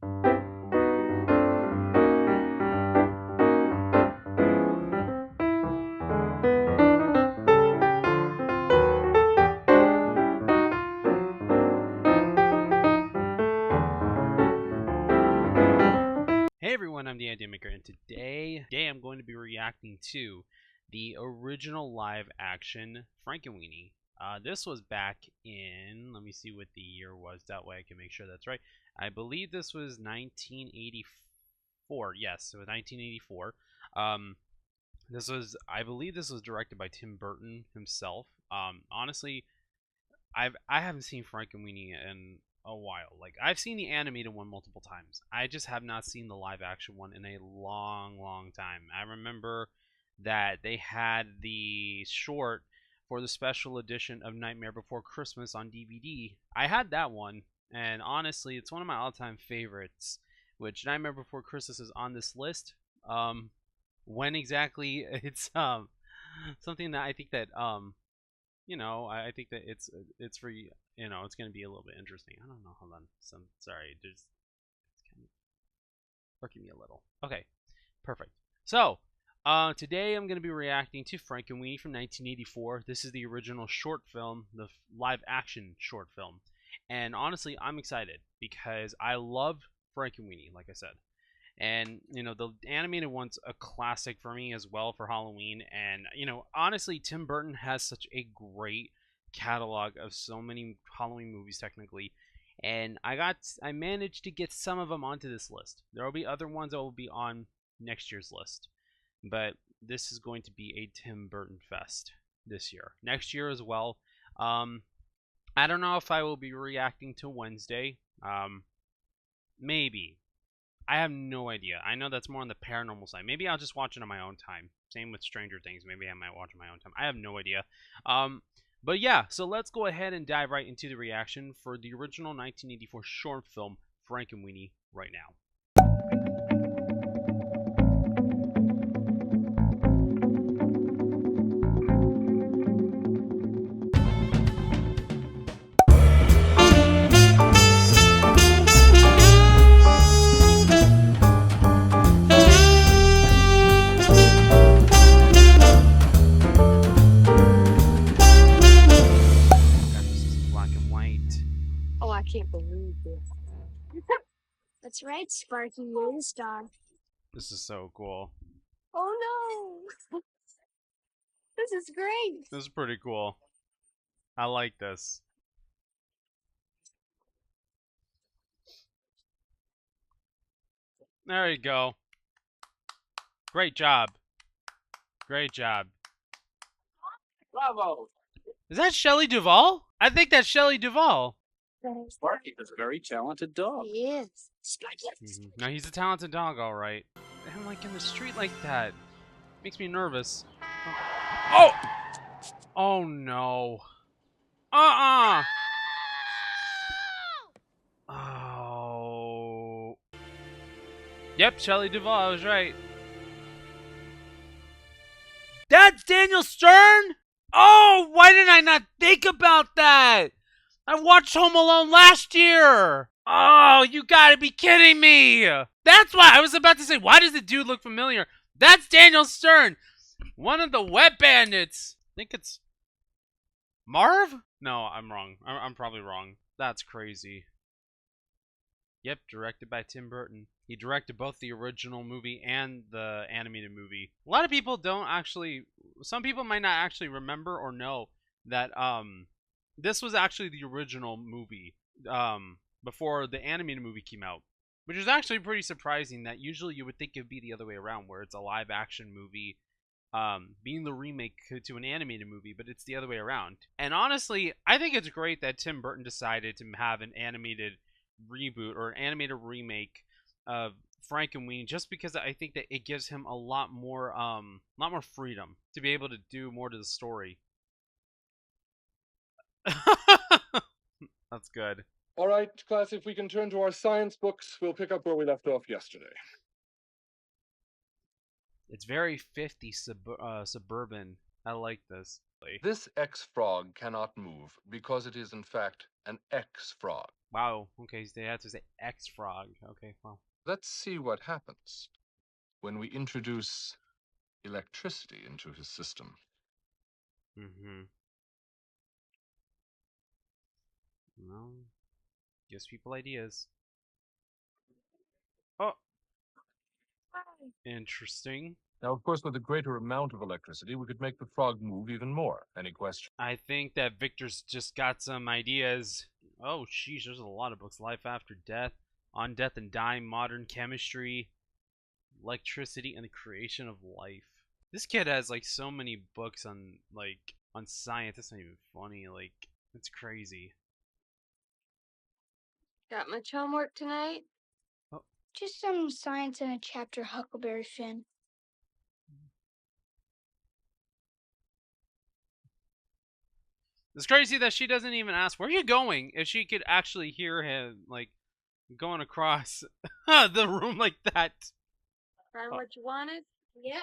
Hey everyone, I'm the Idea Maker, and today I'm going to be reacting to the original live-action Frankenweenie. This was back in, let me see what the year was, that way I can make sure that's right. I believe this was 1984, yes, it was 1984. I believe this was directed by Tim Burton himself. Honestly, I haven't seen Frankenweenie in a while. Like, I've seen the animated one multiple times. I just have not seen the live action one in a long time. I remember that they had the short for the special edition of Nightmare Before Christmas on DVD. I had that one, and honestly, it's one of my all-time favorites. Which Nightmare Before Christmas is on this list. When exactly it's something that I think that I think that it's for it's gonna be a little bit interesting. I don't know. Hold on. Sorry, it's kind of working me a little. Okay, perfect. So, today I'm gonna be reacting to Frankenweenie from 1984. This is the original short film, the live action short film, and honestly, I'm excited because I love Frankenweenie, like I said. And the animated one's a classic for me as well for Halloween. And honestly, Tim Burton has such a great catalog of so many Halloween movies technically, and I managed to get some of them onto this list. There will be other ones that will be on next year's list, but this is going to be a Tim Burton fest this year. Next year as well. I don't know if I will be reacting to Wednesday. Maybe. I have no idea. I know that's more on the paranormal side. Maybe I'll just watch it on my own time. Same with Stranger Things. Maybe I might watch it on my own time. I have no idea. But yeah, so let's go ahead and dive right into the reaction for the original 1984 short film Frankenweenie right now. This is black and white. Oh, I can't believe this. That's right, Sparky Moonstar. This is so cool. Oh no! This is great! This is pretty cool. I like this. There you go. Great job. Great job. Bravo! Is that Shelley Duvall? I think that's Shelley Duvall. Sparky is a very talented dog. He is. Sparky. No, he's a talented dog, all right. And like in the street like that, makes me nervous. Oh! Oh no. Oh. Yep, Shelley Duvall, I was right. That's Daniel Stern? Oh, why did I not think about that? I watched Home Alone last year. Oh, you gotta be kidding me. That's why I was about to say, why does the dude look familiar? That's Daniel Stern. One of the Wet Bandits. I think it's Marv? No, I'm wrong. I'm probably wrong. That's crazy. Yep, directed by Tim Burton. He directed both the original movie and the animated movie. A lot of people don't actually, some people might not actually remember or know that this was actually the original movie before the animated movie came out, which is actually pretty surprising. That usually you would think it would be the other way around, where it's a live action movie being the remake to an animated movie, but it's the other way around. And honestly, I think it's great that Tim Burton decided to have an animated reboot or an animated remake of Frankenweenie, just because I think that it gives him a lot more freedom to be able to do more to the story. That's good. All right, class, if we can turn to our science books, we'll pick up where we left off yesterday. It's very 50 suburban. I like this. This X-frog cannot move because it is, in fact, an X-frog. Wow. Okay, so they had to say X frog. Okay, well. Let's see what happens when we introduce electricity into his system. Mm-hmm. Well, gives people ideas. Oh, interesting. Now, of course, with a greater amount of electricity, we could make the frog move even more. Any question? I think that Victor's just got some ideas. Oh, sheesh, there's a lot of books. Life After Death, On Death and Dying, Modern Chemistry, Electricity, and the Creation of Life. This kid has like so many books on on science. It's not even funny. Like, it's crazy. Got much homework tonight? Oh. Just some science and a chapter Huckleberry Finn. It's crazy that she doesn't even ask, where are you going? If she could actually hear him, like, going across the room like that. Find what you wanted? Yep.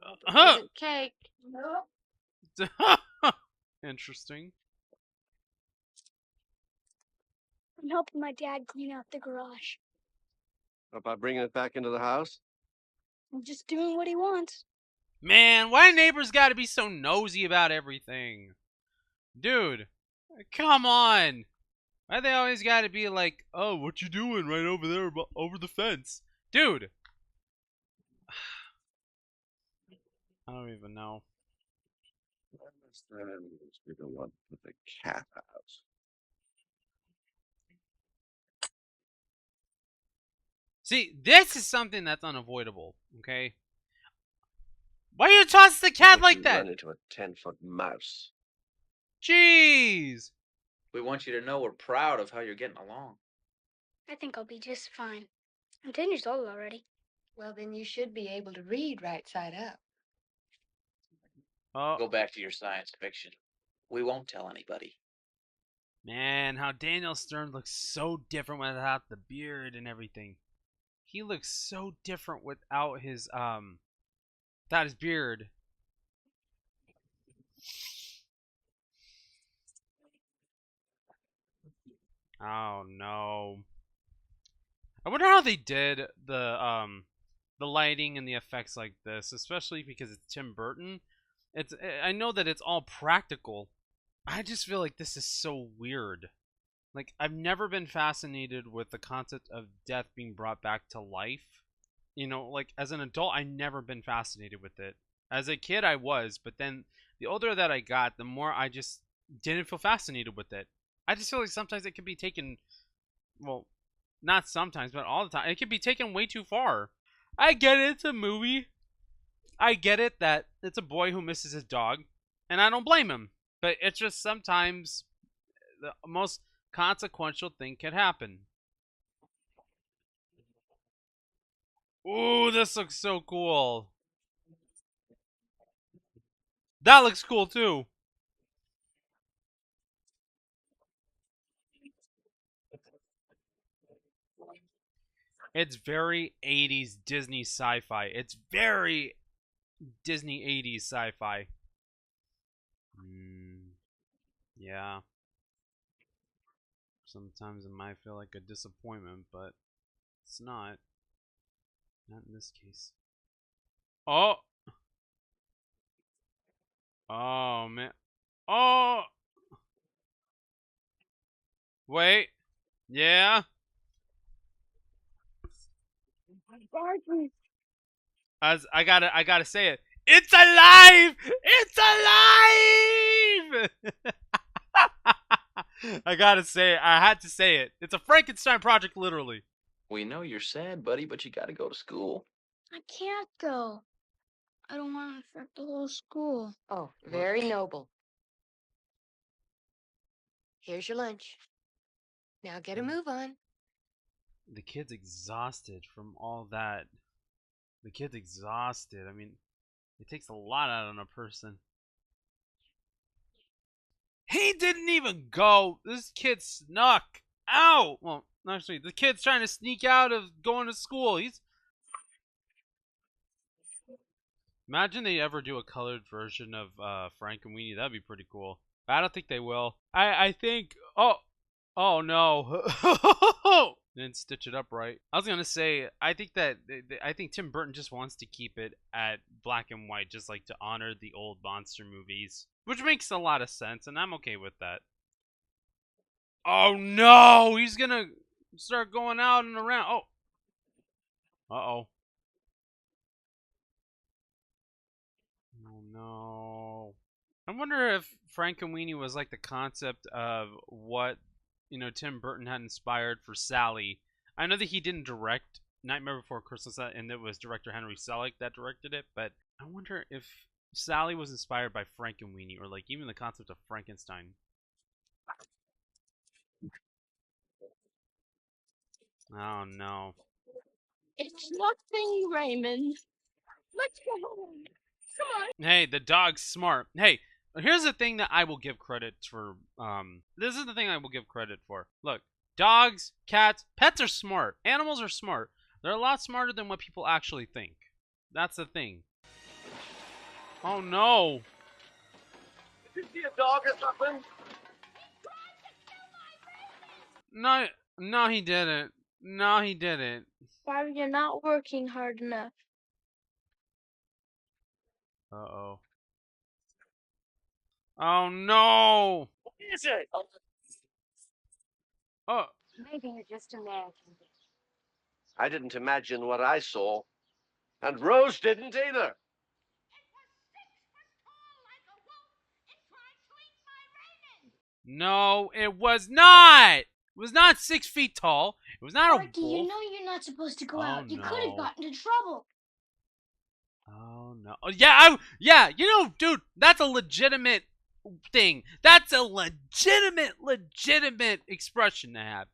Huh. Wasn't cake. Nope. Interesting. I'm helping my dad clean out the garage. By bringing it back into the house? I'm just doing what he wants. Man, why neighbors gotta be so nosy about everything? Dude, come on. Why they always gotta be like, oh, what you doing right over there over the fence? Dude. I don't even know. We don't want to put the cat out. See, this is something that's unavoidable, okay? Why you toss the cat like that? Run into a 10-foot mouse. Jeez. We want you to know we're proud of how you're getting along. I think I'll be just fine. I'm 10 years old already. Well, then you should be able to read right side up. Oh, Go back to your science fiction. We won't tell anybody. man, how Daniel Stern looks so different without the beard and everything. He looks so different without his beard. Oh no. I wonder how they did the lighting and the effects like this, especially because it's Tim Burton. I know that it's all practical. I just feel like this is so weird. Like, I've never been fascinated with the concept of death being brought back to life. You know, like, as an adult, I've never been fascinated with it. As a kid, I was, but then the older that I got, the more I just didn't feel fascinated with it. I just feel like sometimes it can be taken, well, not sometimes, but all the time, it can be taken way too far. I get it, it's a movie. I get it that it's a boy who misses his dog, and I don't blame him. But it's just sometimes the most consequential thing can happen. Ooh, this looks so cool. That looks cool too. It's very 80s Disney sci-fi. It's very Disney 80s sci-fi. Yeah. Sometimes it might feel like a disappointment, but it's not. Not in this case. Oh! Oh, man. Oh! Wait. Yeah? As I gotta say it. It's alive! It's alive! I gotta say it. I had to say it. It's a Frankenstein project, literally. We know you're sad, buddy, but you gotta go to school. I can't go. I don't want to affect the whole school. Oh, very noble. Here's your lunch. Now get a move on. The kid's exhausted from all that. The kid's exhausted. I mean, it takes a lot out on a person. He didn't even go. This kid snuck. Ow! Well, actually, the kid's trying to sneak out of going to school. Imagine they ever do a colored version of Frankenweenie. That'd be pretty cool. I don't think they will. I think. Oh, Oh no. Didn't stitch it up right. I was gonna say, I think Tim Burton just wants to keep it at black and white, just like to honor the old monster movies, which makes a lot of sense, and I'm okay with that. Oh no, he's gonna start going out and around. Oh, uh-oh. Oh no. I wonder if Frankenweenie was like the concept of what, Tim Burton had inspired for Sally. I know that he didn't direct Nightmare Before Christmas, and it was director Henry Selick that directed it, but I wonder if Sally was inspired by Frankenweenie, or like even the concept of Frankenstein. Oh no. It's nothing, Raymond. Let's go home. Come on. Hey, the dog's smart. Hey, here's the thing that I will give credit for. This is the thing I will give credit for. Look, dogs, cats, pets are smart. Animals are smart. They're a lot smarter than what people actually think. That's the thing. Oh no. Did you see a dog or something? No, he didn't. No, he didn't. Bobby, you're not working hard enough. Uh-oh. Oh no. What is it? Oh. Maybe you just imagined it. I didn't imagine what I saw. And Rose didn't either. No, it was not. It was not 6 feet tall. It was not a Sparky, wolf. you know you're not supposed to go Oh, out. You could have no. gotten into trouble. Oh no! Oh, yeah, dude, that's a legitimate thing. That's a legitimate expression to have.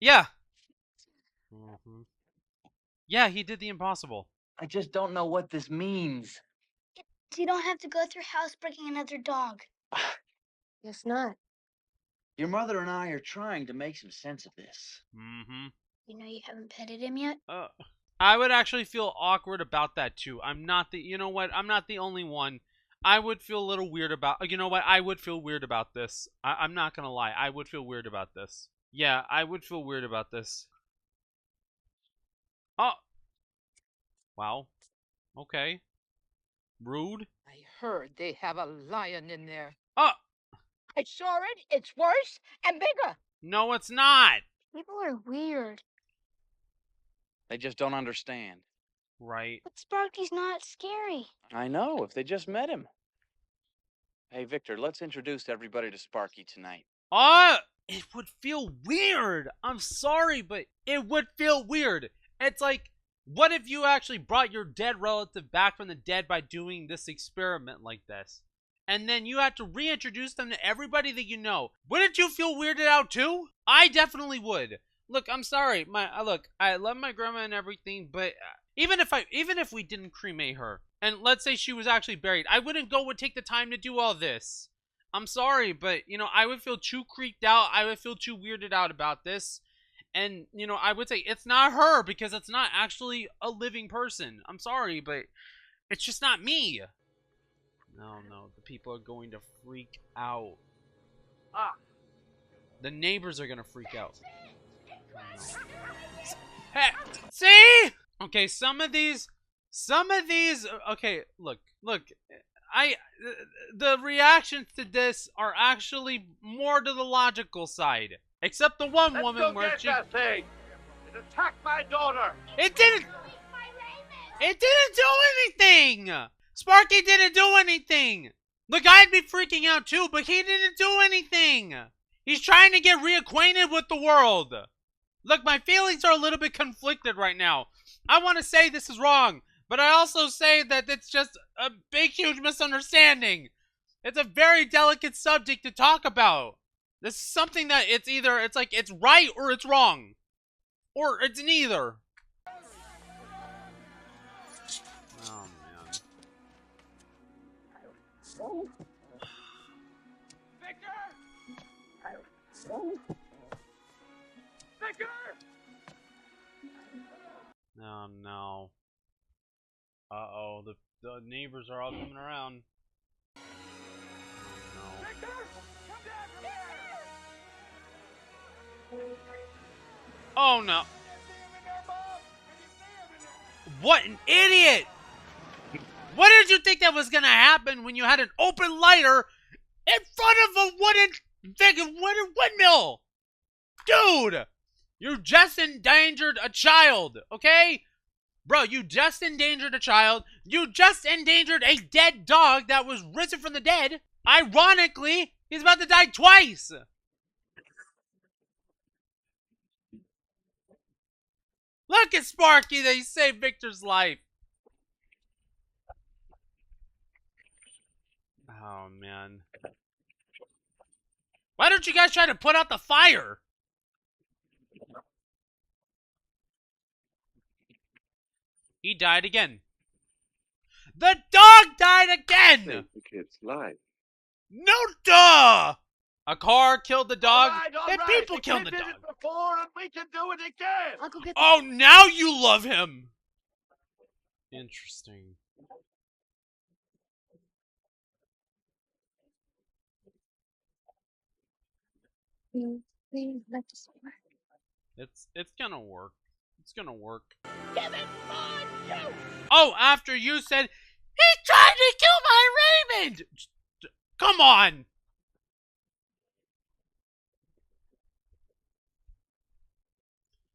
Yeah. Yeah, he did the impossible. I just don't know what this means. You don't have to go through housebreaking another dog. Guess not. Your mother and I are trying to make some sense of this. You know you haven't petted him yet? I would actually feel awkward about that too. I'm not the only one. I would feel a little weird about, I would feel weird about this. I'm not gonna lie. I would feel weird about this. Yeah, I would feel weird about this. Oh. Wow. Okay. Rude. I heard they have a lion in there. Oh. I saw it. It's worse and bigger. No, it's not. People are weird. They just don't understand. Right. But Sparky's not scary. I know, if they just met him. Hey, Victor, let's introduce everybody to Sparky tonight. It would feel weird. I'm sorry, but it would feel weird. It's like, what if you actually brought your dead relative back from the dead by doing this experiment like this? And then you had to reintroduce them to everybody that you know. Wouldn't you feel weirded out too? I definitely would. Look, I'm sorry. I love my grandma and everything, but even if we didn't cremate her, and let's say she was actually buried, I wouldn't go and take the time to do all this. I'm sorry, but I would feel too creeped out. I would feel too weirded out about this. And, I would say it's not her because it's not actually a living person. I'm sorry, but it's just not me. No, the people are going to freak out. The neighbors are going to freak out. Hey, see? Okay, some of these, okay, look, the reactions to this are actually more to the logical side. Except the one Let's woman go where get she... that thing. It attacked my daughter. It didn't do anything! Sparky didn't do anything! Look, I'd be freaking out too, but he didn't do anything! He's trying to get reacquainted with the world! Look, my feelings are a little bit conflicted right now. I want to say this is wrong, but I also say that it's just a big, huge misunderstanding. It's a very delicate subject to talk about. This is something that it's right or it's wrong. Or it's neither. Oh, man. Victor! Victor! Oh, no. Uh-oh, the neighbors are all coming around. Oh, no. Victor! Oh no. What an idiot! What did you think that was gonna happen when you had an open lighter in front of a wooden windmill? Dude! You just endangered a child, okay? Bro, you just endangered a child. You just endangered a dead dog that was risen from the dead. Ironically, he's about to die twice. Look at Sparky, they saved Victor's life. Oh, man. Why don't you guys try to put out the fire? He died again. The dog died again! Saved the kid's life. No duh! A car killed the dog, All and right. people The killed kid the did dog. it before, and we can do it again. I'll go get the Oh, now you love him! Interesting. Please let us work. It's gonna work. It's gonna work. Give it more juice. Oh, after you said, he tried to kill my Raymond! Come on!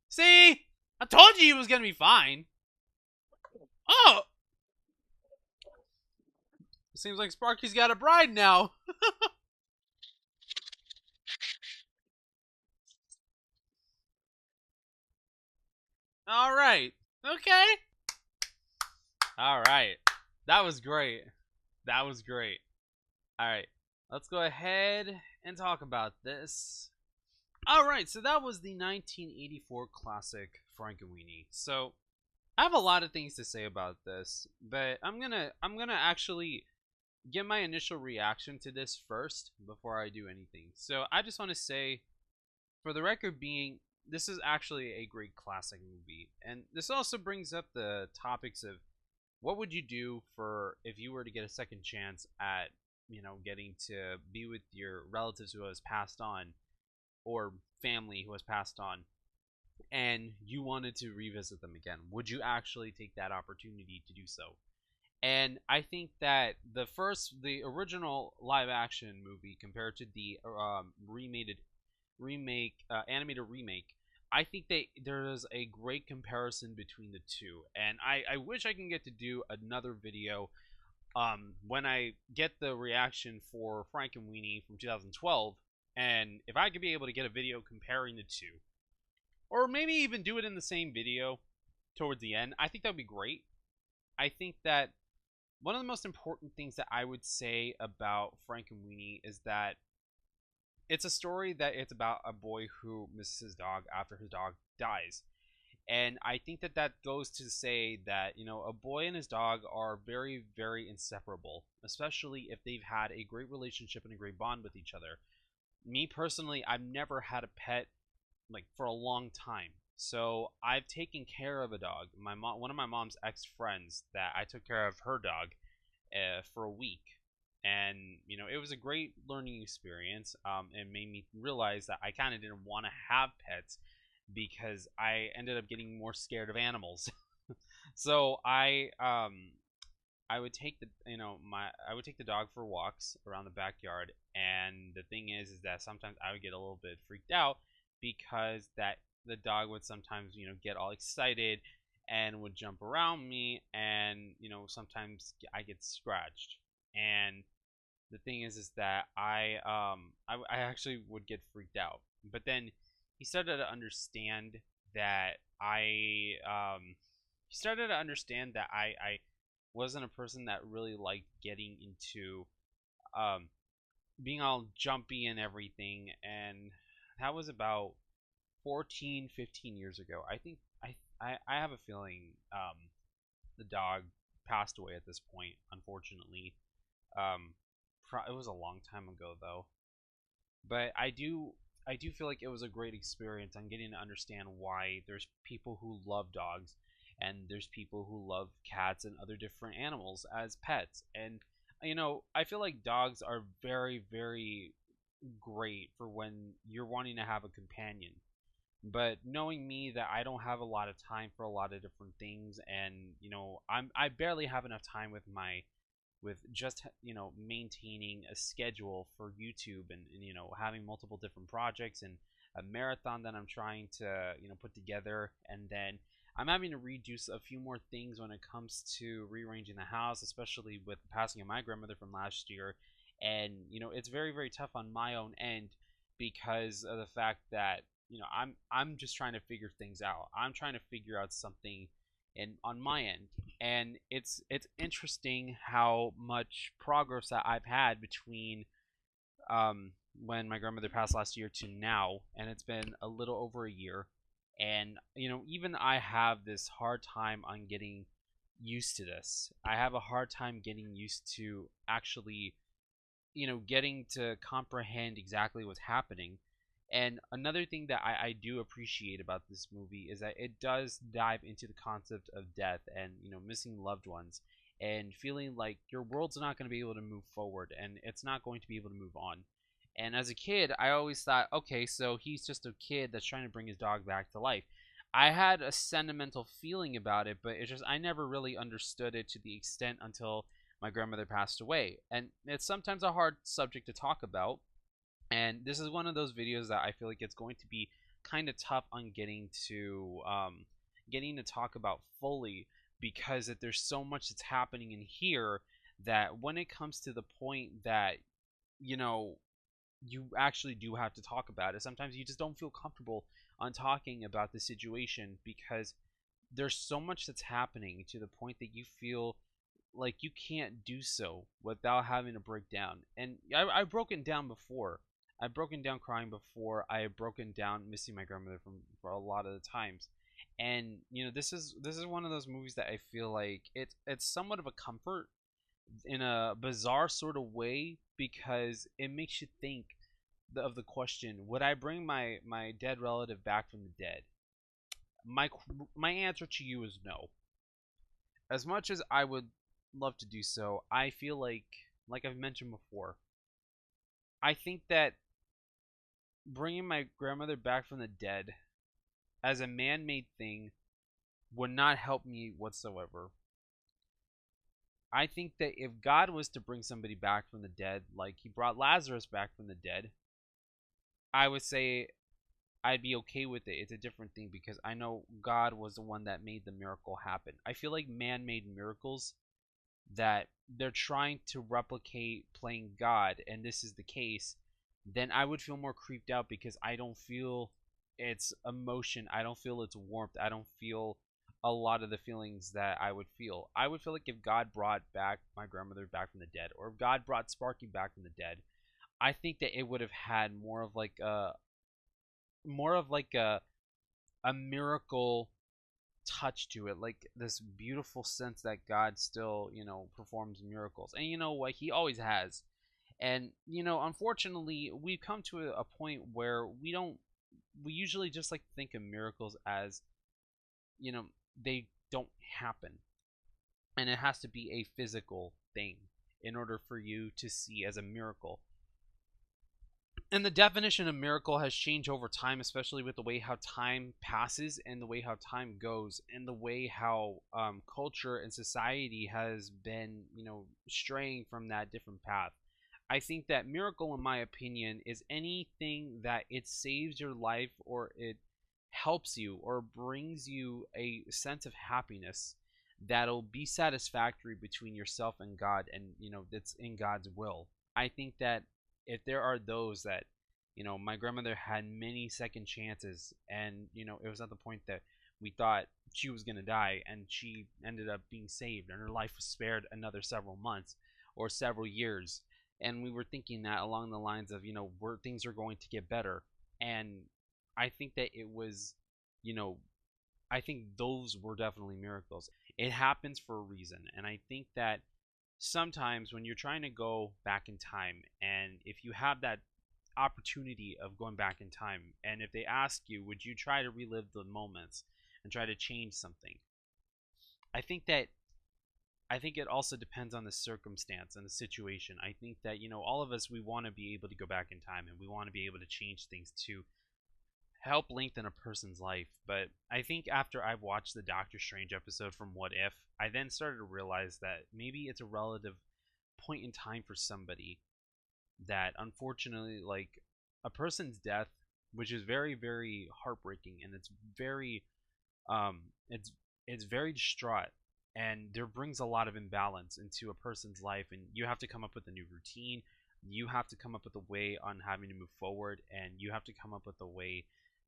See? I told you he was gonna be fine. Oh! Seems like Sparky's got a bride now. Alright. Okay. Alright. That was great. That was great. Alright. Let's go ahead and talk about this. Alright, so that was the 1984 classic Frankenweenie. So, I have a lot of things to say about this, but I'm gonna actually get my initial reaction to this first before I do anything. So, I just want to say, for the record being, this is actually a great classic movie, and this also brings up the topics of what would you do for if you were to get a second chance at, you know, getting to be with your relatives who has passed on, or family who has passed on, and you wanted to revisit them again. Would you actually take that opportunity to do so? And I think that the original live action movie compared to the animated remake, I think there is a great comparison between the two, and I wish I can get to do another video when I get the reaction for Frankenweenie from 2012, and if I could be able to get a video comparing the two, or maybe even do it in the same video towards the end, I think that would be great. I think that one of the most important things that I would say about Frankenweenie is that it's a story that it's about a boy who misses his dog after his dog dies. And I think that that goes to say that, you know, a boy and his dog are very, very inseparable, especially if they've had a great relationship and a great bond with each other. Me personally, I've never had a pet like for a long time. So I've taken care of a dog. One of my mom's ex-friends, that I took care of her dog for a week. And, you know, it was a great learning experience. It made me realize that I kind of didn't want to have pets because I ended up getting more scared of animals. So I would take I would take the dog for walks around the backyard, and the thing is that sometimes I would get a little bit freaked out because that the dog would sometimes, you know, get all excited and would jump around me, and, you know, sometimes I get scratched. And the thing is that I actually would get freaked out. But then he started to understand that I wasn't a person that really liked getting into um being all jumpy and everything. And that was about 14, 15 years ago. I think I have a feeling the dog passed away at this point, unfortunately. um it was a long time ago though. But I do feel like it was a great experience on getting to understand why there's people who love dogs, and there's people who love cats and other different animals as pets. And, you know, I feel like dogs are very, very great for when you're wanting to have a companion. But knowing me that I don't have a lot of time for a lot of different things, and I barely have enough time with just maintaining a schedule for YouTube, and having multiple different projects and a marathon that I'm trying to put together, and then I'm having to redo a few more things when it comes to rearranging the house, especially with the passing of my grandmother from last year. And it's very, very tough on my own end because of the fact that I'm just trying to figure things out. I'm trying to figure out something on my end, and it's interesting how much progress that I've had between when my grandmother passed last year to now, and it's been a little over a year. And even I have this hard time on getting used to this. I have a hard time getting used to actually getting to comprehend exactly what's happening. And another thing that I do appreciate about this movie is that it does dive into the concept of death and missing loved ones, and feeling like your world's not going to be able to move forward, and it's not going to be able to move on. And as a kid, I always thought, okay, so he's just a kid that's trying to bring his dog back to life. I had a sentimental feeling about it, but it's just I never really understood it to the extent until my grandmother passed away. And it's sometimes a hard subject to talk about, and this is one of those videos that I feel like it's going to be kind of tough on getting to talk about fully, because that there's so much that's happening in here that when it comes to the point that you know you actually do have to talk about it, sometimes you just don't feel comfortable on talking about the situation, because there's so much that's happening to the point that you feel like you can't do so without having to break down. And I've broken down before. I've broken down crying before. I have broken down missing my grandmother for a lot of the times. And this is one of those movies that I feel like it's somewhat of a comfort in a bizarre sort of way, because it makes you think of the question: would I bring my dead relative back from the dead? My answer to you is no. As much as I would love to do so, I feel like I've mentioned before, I think that bringing my grandmother back from the dead as a man-made thing would not help me whatsoever. I think that if God was to bring somebody back from the dead, like he brought Lazarus back from the dead, I would say I'd be okay with it. It's a different thing because I know God was the one that made the miracle happen. I feel like man-made miracles that they're trying to replicate playing God, and this is the case, then I would feel more creeped out because I don't feel its emotion. I don't feel its warmth. I don't feel a lot of the feelings that I would feel. I would feel like if God brought back my grandmother back from the dead, or if God brought Sparky back from the dead, I think that it would have had more of like a miracle touch to it, like this beautiful sense that God still, performs miracles. And you know what? He always has. And, unfortunately, we've come to a point where we usually just like to think of miracles as, they don't happen. And it has to be a physical thing in order for you to see as a miracle. And the definition of miracle has changed over time, especially with the way how time passes and the way how time goes, and the way how culture and society has been, straying from that different path. I think that miracle, in my opinion, is anything that it saves your life, or it helps you, or brings you a sense of happiness that'll be satisfactory between yourself and God, and that's in God's will. I think that if there are those that, my grandmother had many second chances, and it was at the point that we thought she was going to die, and she ended up being saved, and her life was spared another several months or several years. And we were thinking that along the lines of, where things are going to get better. And I think that it was, you know I think those were definitely miracles. It happens for a reason. And I think that sometimes when you're trying to go back in time, and if you have that opportunity of going back in time, and if they ask you, would you try to relive the moments and try to change something? I think that I think it also depends on the circumstance and the situation. I think that, all of us, we want to be able to go back in time, and we want to be able to change things to help lengthen a person's life. But I think after I've watched the Doctor Strange episode from What If, I then started to realize that maybe it's a relative point in time for somebody that unfortunately, like, a person's death, which is very, very heartbreaking, and it's very um it's very distraught, and there brings a lot of imbalance into a person's life, and you have to come up with a new routine, you have to come up with a way on having to move forward, and you have to come up with a way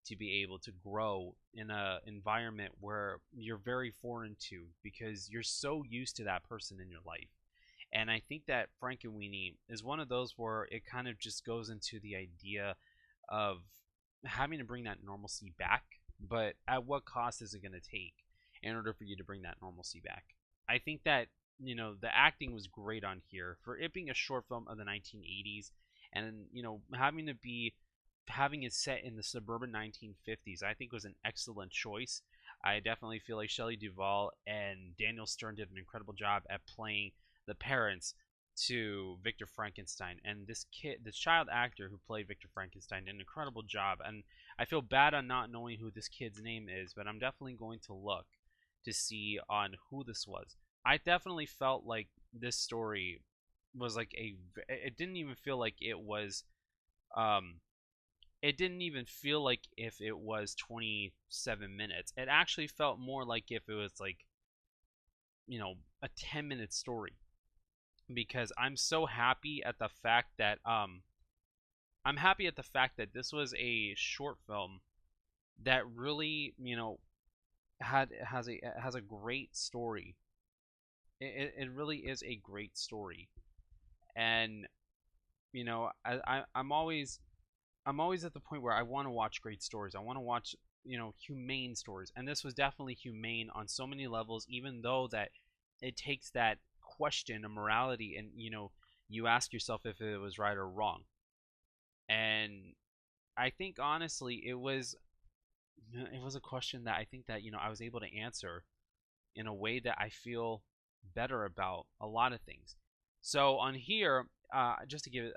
to be able to grow in a environment where you're very foreign to, because you're so used to that person in your life. And I think that Frankenweenie is one of those where it kind of just goes into the idea of having to bring that normalcy back, but at what cost is it going to take in order for you to bring that normalcy back? I think that, the acting was great on here for it being a short film of the 1980s, and, having it set in the suburban 1950s, I think was an excellent choice. I definitely feel like Shelley Duvall and Daniel Stern did an incredible job at playing the parents to Victor Frankenstein, and this child actor who played Victor Frankenstein did an incredible job. And I feel bad on not knowing who this kid's name is, but I'm definitely going to look to see on who this was. I definitely felt like this story was like it didn't even feel like um it didn't even feel like if it was 27 minutes. It actually felt more like if it was like, a 10-minute story, because I'm so happy at the fact that this was a short film that really, has a great story. It really is a great story. And I'm always at the point where I want to watch great stories. I want to watch, humane stories, and this was definitely humane on so many levels, even though that it takes that question of morality, and you ask yourself if it was right or wrong. And I think honestly it was a question that I think that I was able to answer in a way that I feel better about a lot of things. So on here, just to give it,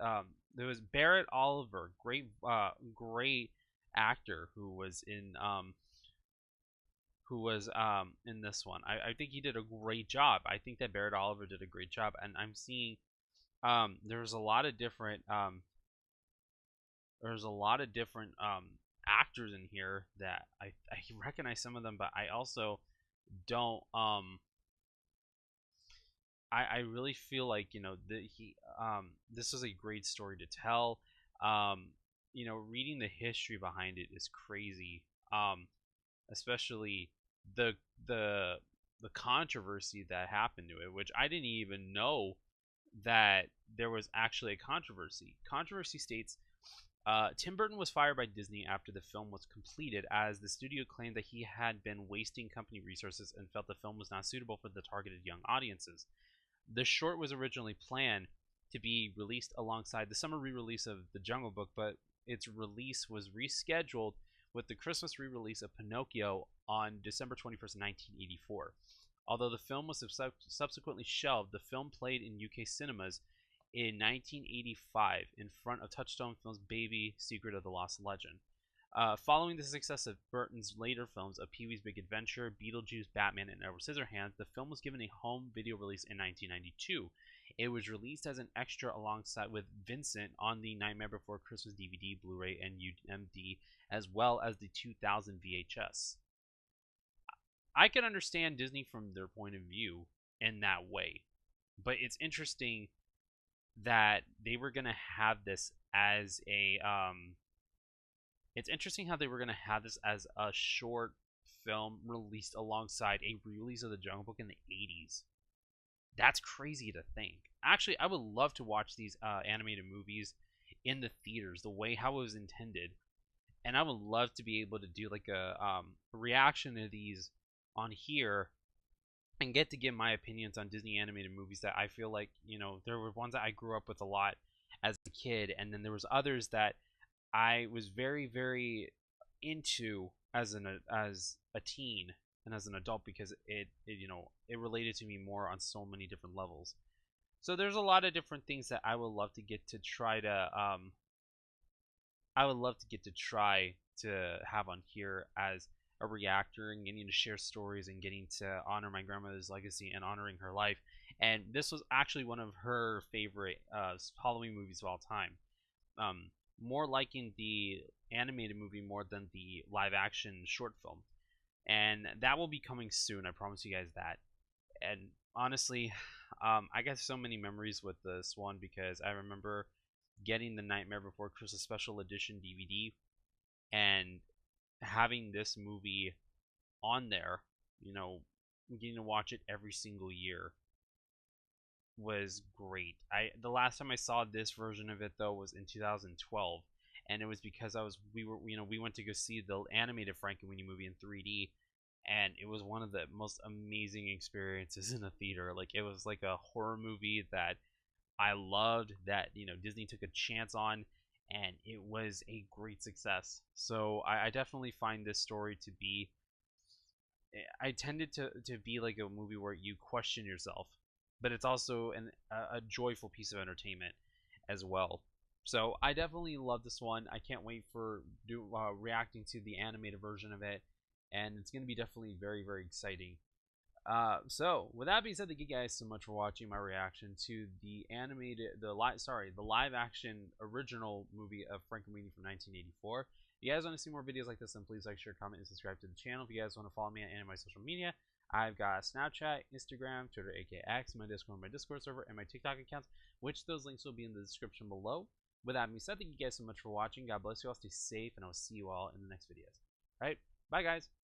there was Barrett Oliver, great actor who was in this one. I think he did a great job. I think that Barrett Oliver did a great job, and I'm seeing there's a lot of different actors in here that I recognize some of them, but I also don't I really feel like this was a great story to tell. Reading the history behind it is crazy. Especially the the the controversy that happened to it, which I didn't even know that there was actually a controversy. Controversy states Tim Burton was fired by Disney after the film was completed, as the studio claimed that he had been wasting company resources and felt the film was not suitable for the targeted young audiences. The short was originally planned to be released alongside the summer re-release of The Jungle Book, but its release was rescheduled with the Christmas re-release of Pinocchio on December 21st, 1984. Although the film was subsequently shelved, the film played in UK cinemas in 1985 in front of Touchstone Films' Baby, Secret of the Lost Legend. Following the success of Burton's later films of Pee-wee's Big Adventure, Beetlejuice, Batman, and Edward Scissorhands, the film was given a home video release in 1992. It was released as an extra alongside with Vincent on the Nightmare Before Christmas DVD, Blu-ray, and UMD, as well as the 2000 VHS. I can understand Disney from their point of view in that way, but it's interesting that they were going to have this as a it's interesting how they were going to have this as a short film released alongside a release of The Jungle Book in the 80s. That's crazy to think. Actually, I would love to watch these animated movies in the theaters the way how it was intended, and I would love to be able to do like a reaction to these on here and get to give my opinions on Disney animated movies that I feel like, there were ones that I grew up with a lot as a kid, and then there was others that I was very, very into as a teen and as an adult, because it related to me more on so many different levels. So there's a lot of different things that I would love to get to try to have on here as a reactor and getting to share stories and getting to honor my grandmother's legacy and honoring her life. And this was actually one of her favorite Halloween movies of all time. More liking the animated movie more than the live action short film. And that will be coming soon, I promise you guys that. And honestly, I got so many memories with this one because I remember getting the Nightmare Before Christmas Special Edition DVD and having this movie on there, you know, getting to watch it every single year was great. The last time I saw this version of it though was in 2012, and it was because we went to go see the animated Frankenweenie movie in 3D, and it was one of the most amazing experiences in a theater. Like, it was like a horror movie that I loved, that Disney took a chance on, and it was a great success. So I definitely find this story to be. I tended to be like a movie where you question yourself, but it's also a joyful piece of entertainment as well. So I definitely love this one. I can't wait for reacting to the animated version of it, and it's going to be definitely very, very exciting. So with that being said, thank you guys so much for watching my reaction to the live action original movie of Frankenweenie from 1984. If you guys want to see more videos like this, then please like, share, comment, and subscribe to the channel. If you guys want to follow me on any of my social media, I've got Snapchat, Instagram, Twitter, aka X, my Discord server, and my TikTok accounts, which those links will be in the description below. With that being said, thank you guys so much for watching. God bless you all, stay safe, and I will see you all in the next videos. Alright, bye guys!